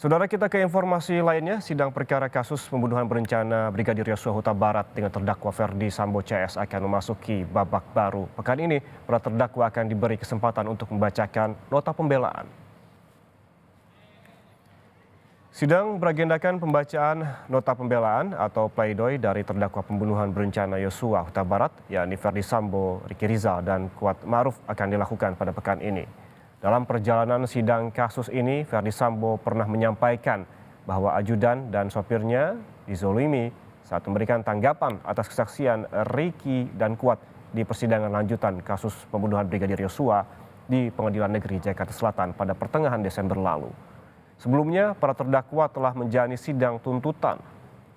Saudara, kita ke informasi lainnya. Sidang perkara kasus pembunuhan berencana Brigadir Yosua Huta Barat dengan terdakwa Ferdi Sambo CS akan memasuki babak baru. Pekan ini, para terdakwa akan diberi kesempatan untuk membacakan nota pembelaan. Sidang beragendakan pembacaan nota pembelaan atau pleidoy dari terdakwa pembunuhan berencana Yosua Huta Barat, yakni Ferdi Sambo, Ricky Rizal, dan Kuat Ma'ruf akan dilakukan pada pekan ini. Dalam perjalanan sidang kasus ini, Ferdi Sambo pernah menyampaikan bahwa ajudan dan sopirnya dizolimi saat memberikan tanggapan atas kesaksian Ricky dan Kuat di persidangan lanjutan kasus pembunuhan Brigadir Yosua di Pengadilan Negeri Jakarta Selatan pada pertengahan Desember lalu. Sebelumnya, para terdakwa telah menjalani sidang tuntutan.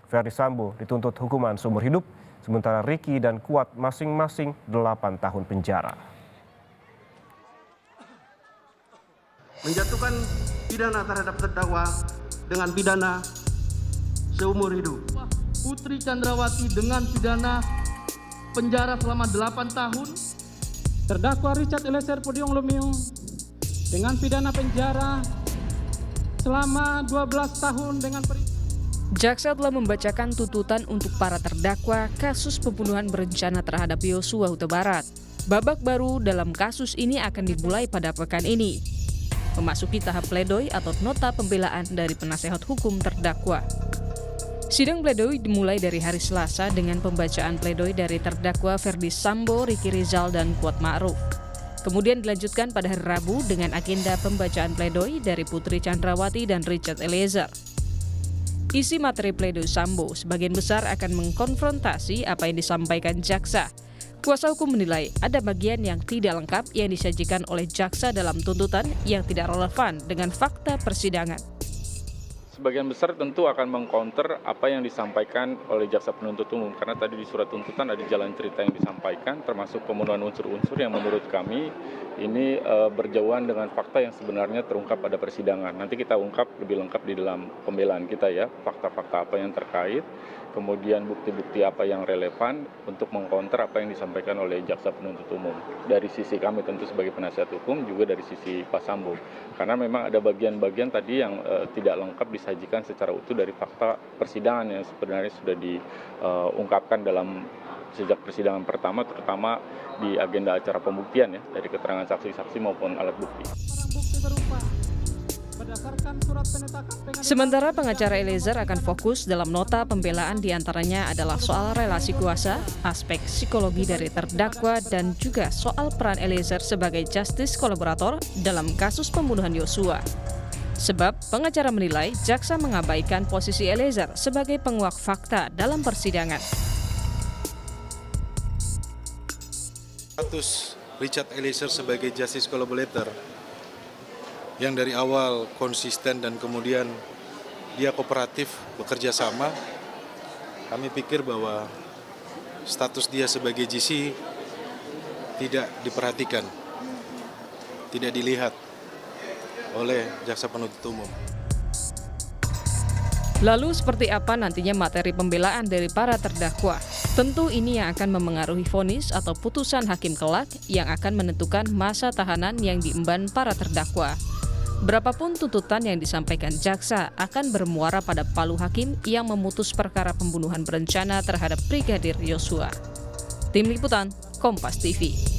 Ferdi Sambo dituntut hukuman seumur hidup, sementara Ricky dan Kuat masing-masing 8 tahun penjara. Menjatuhkan pidana terhadap terdakwa dengan pidana seumur hidup. Putri Chandrawati dengan pidana penjara selama 8 tahun. Terdakwa Richard Eliezer Pudium Lumiu dengan pidana penjara selama 12 tahun dengan Jaksa telah membacakan tuntutan untuk para terdakwa kasus pembunuhan berencana terhadap Yosua Huta Barat. Babak baru dalam kasus ini akan dimulai pada pekan ini, memasuki tahap pledoi atau nota pembelaan dari penasehat hukum terdakwa. Sidang pledoi dimulai dari hari Selasa dengan pembacaan pledoi dari terdakwa Ferdi Sambo, Ricky Rizal, dan Kuat Ma'ruf. Kemudian dilanjutkan pada hari Rabu dengan agenda pembacaan pledoi dari Putri Chandrawati dan Richard Eliezer. Isi materi pledoi Sambo sebagian besar akan mengkonfrontasi apa yang disampaikan jaksa. Kuasa hukum menilai ada bagian yang tidak lengkap yang disajikan oleh jaksa dalam tuntutan yang tidak relevan dengan fakta persidangan. Sebagian besar tentu akan mengcounter apa yang disampaikan oleh jaksa penuntut umum, karena tadi di surat tuntutan ada jalan cerita yang disampaikan, termasuk pemenuhan unsur-unsur yang menurut kami ini berjauhan dengan fakta yang sebenarnya terungkap pada persidangan. Nanti kita ungkap lebih lengkap di dalam pembelaan kita ya, fakta-fakta apa yang terkait, kemudian bukti-bukti apa yang relevan untuk mengcounter apa yang disampaikan oleh jaksa penuntut umum. Dari sisi kami tentu sebagai penasihat hukum, juga dari sisi Pak Sambo. Karena memang ada bagian-bagian tadi yang tidak lengkap disajikan secara utuh dari fakta persidangan yang sebenarnya sudah diungkapkan dalam sejak persidangan pertama, terutama di agenda acara pembuktian ya, dari keterangan saksi-saksi maupun alat bukti. Sementara pengacara Eliezer akan fokus dalam nota pembelaan, diantaranya adalah soal relasi kuasa, aspek psikologi dari terdakwa, dan juga soal peran Eliezer sebagai justice kolaborator dalam kasus pembunuhan Yosua. Sebab pengacara menilai jaksa mengabaikan posisi Eliezer sebagai penguak fakta dalam persidangan. Status Richard Eliezer sebagai justice collaborator yang dari awal konsisten dan kemudian dia kooperatif bekerja sama, kami pikir bahwa status dia sebagai GC tidak diperhatikan, tidak dilihat oleh jaksa penuntut umum. Lalu seperti apa nantinya materi pembelaan dari para terdakwa? Tentu ini yang akan memengaruhi vonis atau putusan hakim kelak yang akan menentukan masa tahanan yang diemban para terdakwa. Berapapun tuntutan yang disampaikan jaksa akan bermuara pada palu hakim yang memutus perkara pembunuhan berencana terhadap Brigadir Yosua. Tim Liputan, Kompas TV.